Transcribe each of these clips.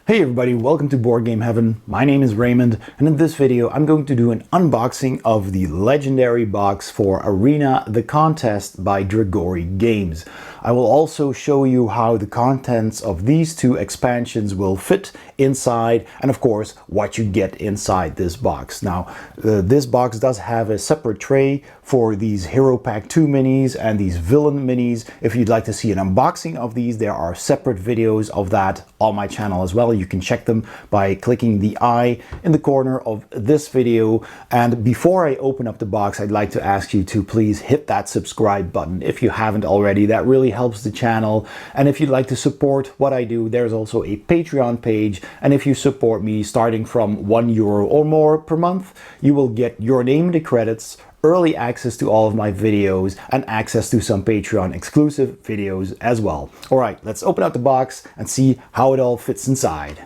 Hey everybody, welcome to Board Game Heaven. My name is Raymond, and in this video I'm going to do an unboxing of the legendary box for Arena the Contest by Dragori Games. I will also show you how the contents of these two expansions will fit inside, and of course what you get inside this box. Now this box does have a separate tray for these Hero Pack 2 minis and these Villain minis. If you'd like to see an unboxing of these, there are separate videos of that on my channel as well. You can check them by clicking the I in the corner of this video. And before I open up the box, I'd like to ask you to please hit that subscribe button if you haven't already. That really helps the channel. And if you'd like to support what I do, there's also a Patreon page. And if you support me starting from €1 or more per month, you will get your name in the credits, early access to all of my videos, and access to some Patreon exclusive videos as well. All right, let's open up the box and see how it all fits inside.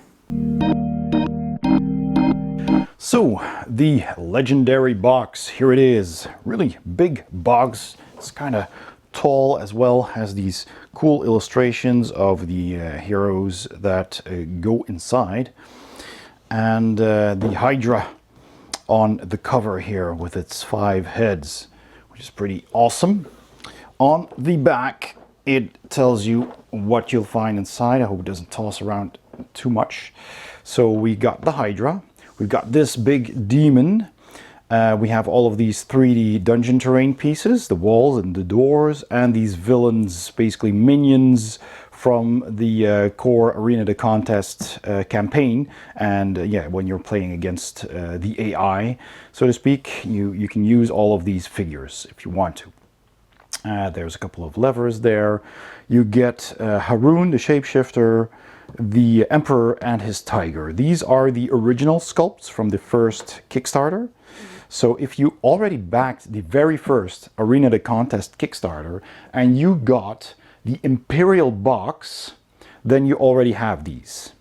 So, the legendary box, here it is. Really big box. It's kind of tall as well, has these cool illustrations of the heroes that go inside. And the Hydra on the cover here with its 5 heads, which is pretty awesome. On the back it tells you what you'll find inside. I hope it doesn't toss around too much. So we got the Hydra, we've got this big demon, we have all of these 3D dungeon terrain pieces, the walls and the doors, and these villains, basically minions from the core Arena the Contest campaign. And yeah, when you're playing against the AI, so to speak, you can use all of these figures if you want to. There's a couple of levers there. You get Haroon the Shapeshifter, the Emperor and his Tiger. These are the original sculpts from the first Kickstarter. So if you already backed the very first Arena the Contest Kickstarter and you got the Imperial box, then you already have these.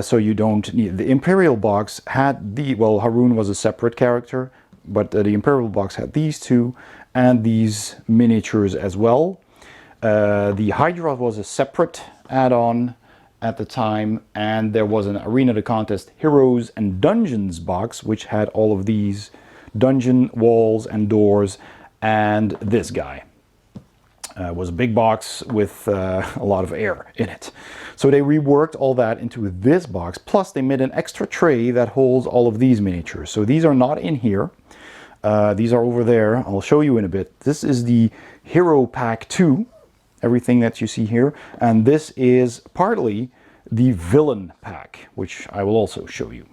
So you don't need... The Imperial box had the... Well, Haroon was a separate character, but the Imperial box had these two and these miniatures as well. The Hydra was a separate add-on at the time, and there was an Arena the Contest Heroes and Dungeons box, which had all of these dungeon walls and doors, and this guy. Was a big box with a lot of air in it. So they reworked all that into this box, plus they made an extra tray that holds all of these miniatures. So these are not in here. These are over there. I'll show you in a bit. This is the Hero Pack 2, everything that you see here. And this is partly the Villain Pack, which I will also show you.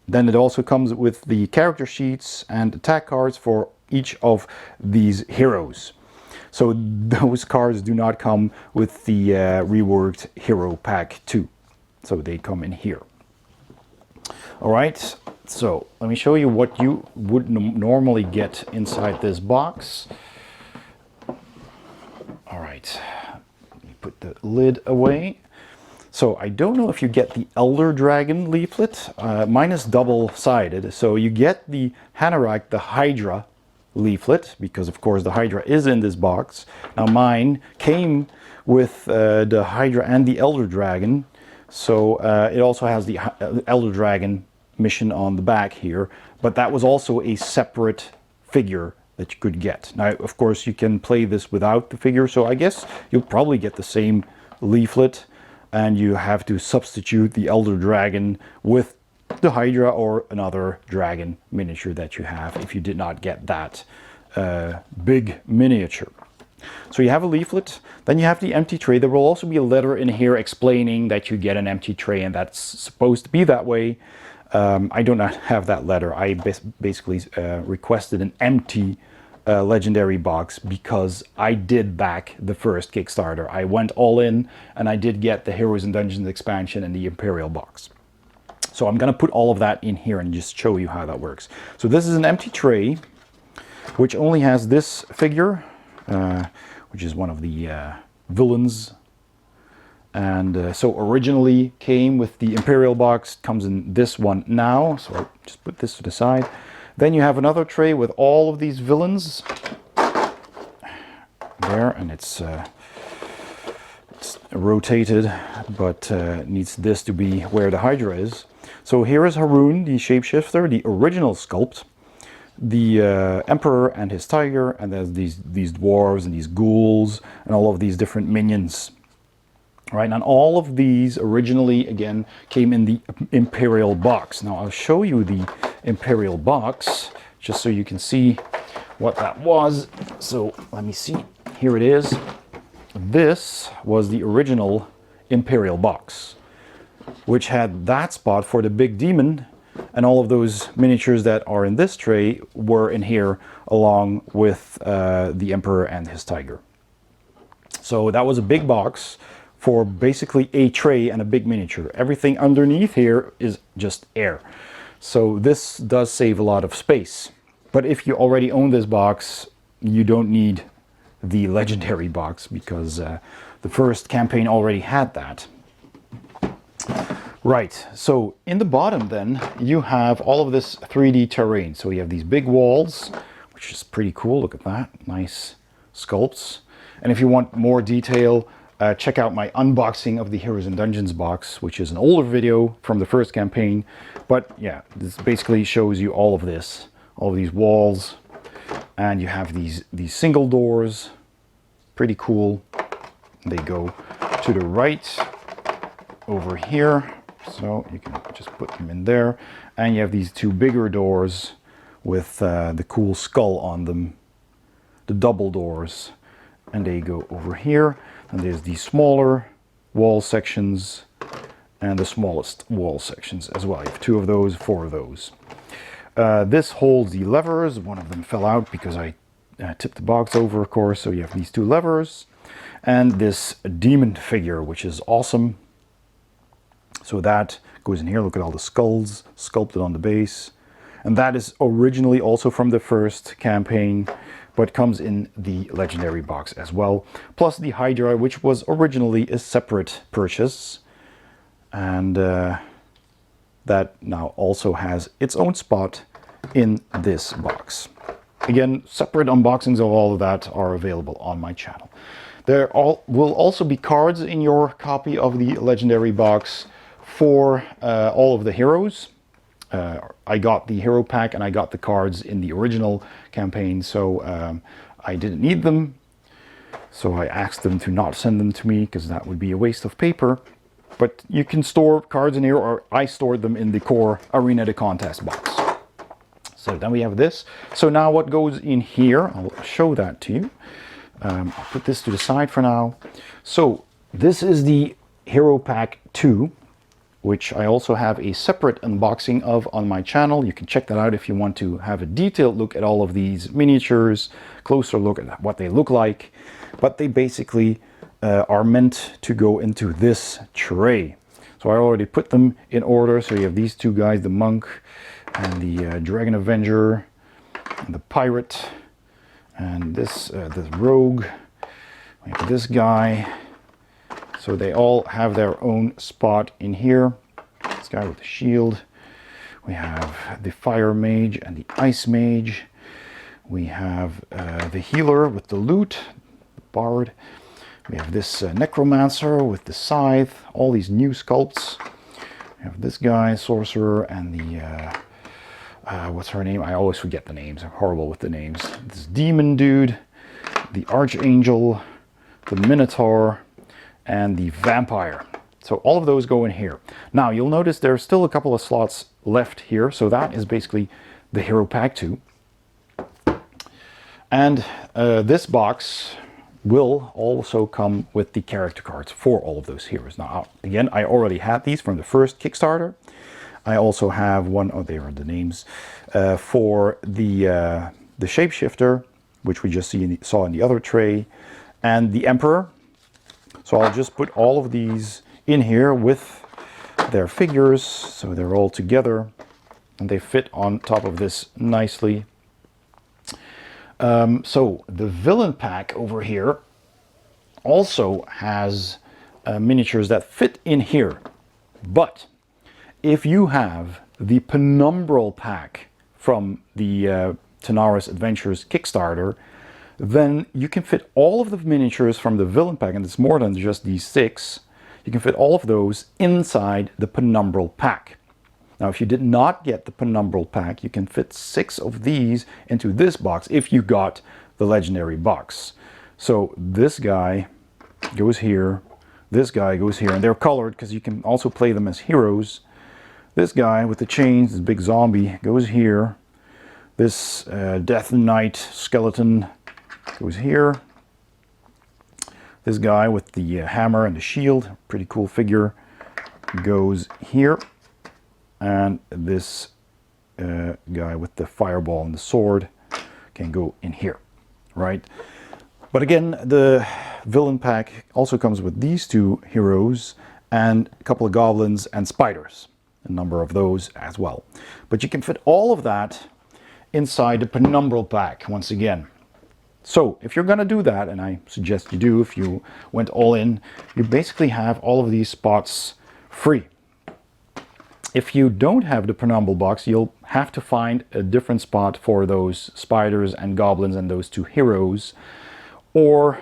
Then it also comes with the character sheets and attack cards for each of these heroes. So those cards do not come with the reworked Hero Pack 2. So they come in here. All right, so let me show you what you would normally get inside this box. All right, let me put the lid away. So I don't know if you get the Elder Dragon leaflet. Mine is double-sided. So you get the Hanorach, the Hydra leaflet, because of course the Hydra is in this box. Now mine came with the Hydra and the Elder Dragon, so it also has the Elder Dragon mission on the back here, but that was also a separate figure that you could get. Now of course you can play this without the figure, so I guess you'll probably get the same leaflet, and you have to substitute the Elder Dragon with the Hydra or another dragon miniature that you have if you did not get that big miniature. So you have a leaflet, then you have the empty tray. There will also be a letter in here explaining that you get an empty tray, and that's supposed to be that way. I do not have that letter. I basically requested an empty legendary box because I did back the first Kickstarter. I went all in and I did get the Heroes and Dungeons expansion and the Imperial box. So I'm going to put all of that in here and just show you how that works. So this is an empty tray, which only has this figure, which is one of the villains. And so originally came with the Imperial box, comes in this one now. So I'll just put this to the side. Then you have another tray with all of these villains there, and it's rotated, but needs this to be where the Hydra is. So here is Haroon, the shapeshifter, the original sculpt, the Emperor and his tiger, and there's these dwarves and these ghouls and all of these different minions. Right, and all of these originally, again, came in the Imperial box. Now I'll show you the Imperial box, just so you can see what that was. So let me see, here it is. This was the original Imperial box, which had that spot for the big demon, and all of those miniatures that are in this tray were in here along with the Emperor and his tiger. So that was a big box for basically a tray and a big miniature. Everything underneath here is just air. So this does save a lot of space. But if you already own this box, you don't need the legendary box, because the first campaign already had that. Right, so in the bottom then, you have all of this 3D terrain. So you have these big walls, which is pretty cool. Look at that, nice sculpts. And if you want more detail, check out my unboxing of the Heroes and Dungeons box, which is an older video from the first campaign. But yeah, this basically shows you all of this, all of these walls, and you have these single doors, pretty cool. They go to the right over here, so you can just put them in there. And you have these two bigger doors with the cool skull on them, the double doors, and they go over here. And there's the smaller wall sections and the smallest wall sections as well. You have two of those, four of those. This holds the levers. One of them fell out because I tipped the box over, of course. So you have these two levers and this demon figure, which is awesome. So that goes in here. Look at all the skulls sculpted on the base. And that is originally also from the first campaign, but comes in the legendary box as well. Plus the Hydra, which was originally a separate purchase. And that now also has its own spot in this box. Again, separate unboxings of all of that are available on my channel. There will also be cards in your copy of the legendary box for all of the heroes. I got the hero pack and I got the cards in the original campaign, so I didn't need them. So I asked them to not send them to me, because that would be a waste of paper. But you can store cards in here, or I stored them in the core Arena de Contest box. So then we have this. So now what goes in here, I'll show that to you. I'll put this to the side for now. So this is the Hero Pack 2, which I also have a separate unboxing of on my channel. You can check that out if you want to have a detailed look at all of these miniatures, closer look at what they look like. But they basically are meant to go into this tray. So I already put them in order. So you have these two guys, the monk and the dragon avenger, and the pirate, and this rogue. We have this guy. So they all have their own spot in here. This guy with the shield. We have the fire mage and the ice mage. We have the healer with the lute, the bard. We have this necromancer with the scythe. All these new sculpts. We have this guy, sorcerer, and the what's her name? I always forget the names. I'm horrible with the names. This demon dude, the archangel, the minotaur, and the vampire. So all of those go in here. Now you'll notice there's still a couple of slots left here. So that is basically the Hero Pack 2. And this box will also come with the character cards for all of those heroes. Now again, I already had these from the first Kickstarter. I also have one, oh, there are the names, for the shapeshifter, which we just saw in the other tray, and the Emperor. So I'll just put all of these in here with their figures, so they're all together and they fit on top of this nicely. So the villain pack over here also has miniatures that fit in here, but if you have the Penumbral pack from the Tanaris Adventures Kickstarter, then you can fit all of the miniatures from the villain pack, and it's more than just these 6. You can fit all of those inside the penumbral pack. Now, if you did not get the penumbral pack, you can fit 6 of these into this box if you got the legendary box. So this guy goes here, this guy goes here, and they're colored because you can also play them as heroes. This guy with the chains, this big zombie, goes here. This Death Knight skeleton goes here. This guy with the hammer and the shield, pretty cool figure, goes here. And this guy with the fireball and the sword can go in here, right? But again, the villain pack also comes with these 2 heroes and a couple of goblins and spiders, a number of those as well. But you can fit all of that inside the penumbral pack once again. So if you're gonna do that, and I suggest you do if you went all in, you basically have all of these spots free. If you don't have the penumbral box, you'll have to find a different spot for those spiders and goblins and those 2 heroes. Or,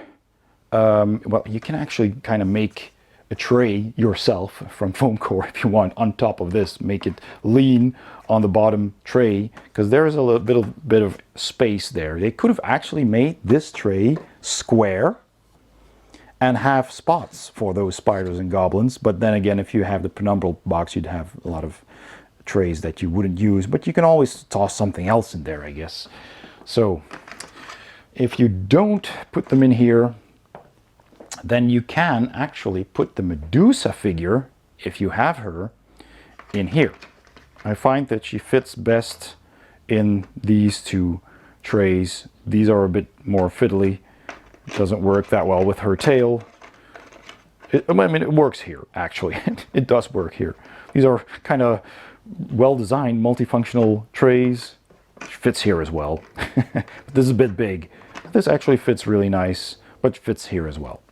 well, you can actually kind of make a tray yourself from foam core if you want on top of this. Make it lean on the bottom tray because there is a little bit of space there. They could have actually made this tray square and have spots for those spiders and goblins. But then again, if you have the penumbral box, you'd have a lot of trays that you wouldn't use. But you can always toss something else in there, I guess. So if you don't put them in here, then you can actually put the Medusa figure, if you have her, in here. I find that she fits best in these 2 trays. These are a bit more fiddly. It doesn't work that well with her tail. I mean, it works here, actually. It does work here. These are kind of well-designed, multifunctional trays. She fits here as well. This is a bit big. This actually fits really nice, but fits here as well.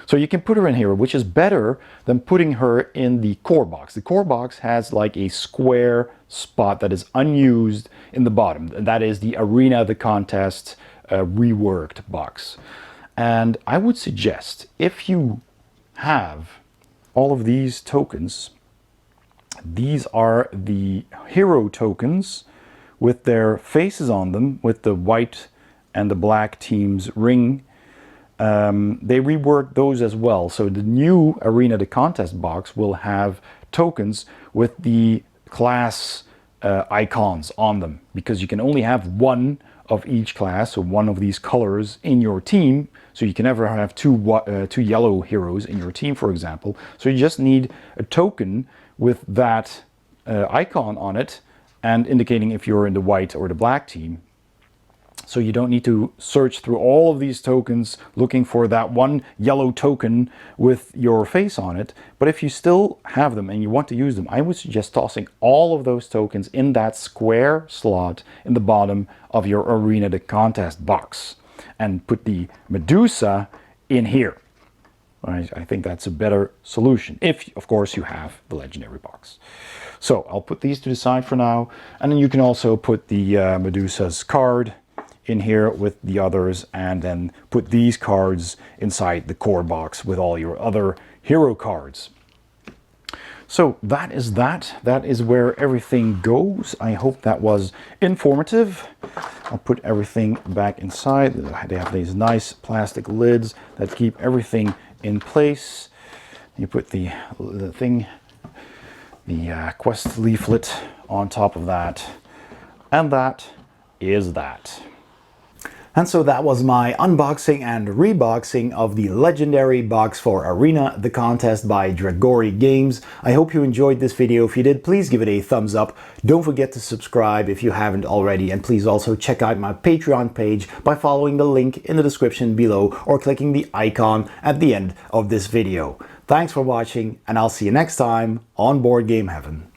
So you can put her in here, which is better than putting her in the core box. The core box has like a square spot that is unused in the bottom. And that is the Arena the Contest reworked box. And I would suggest, if you have all of these tokens, these are the hero tokens with their faces on them, with the white and the black team's ring. They reworked those as well. So the new Arena the Contest box will have tokens with the class icons on them, because you can only have one of each class, so one of these colors in your team. So you can never have two yellow heroes in your team, for example. So you just need a token with that icon on it and indicating if you're in the white or the black team. So you don't need to search through all of these tokens looking for that one yellow token with your face on it. But if you still have them and you want to use them, I would suggest tossing all of those tokens in that square slot in the bottom of your Arena the Contest box and put the Medusa in here. I think that's a better solution, if of course you have the legendary box. So I'll put these to the side for now, and then you can also put the Medusa's card in here with the others, and then put these cards inside the core box with all your other hero cards. So that is that. That is where everything goes. I hope that was informative. I'll put everything back inside. They have these nice plastic lids that keep everything in place. You put the quest leaflet on top of that, and that is that. And so that was my unboxing and reboxing of the legendary box for Arena the Contest by Dragori Games. I hope you enjoyed this video. If you did, please give it a thumbs up. Don't forget to subscribe if you haven't already, and please also check out my Patreon page by following the link in the description below or clicking the icon at the end of this video. Thanks for watching, and I'll see you next time on Board Game Heaven.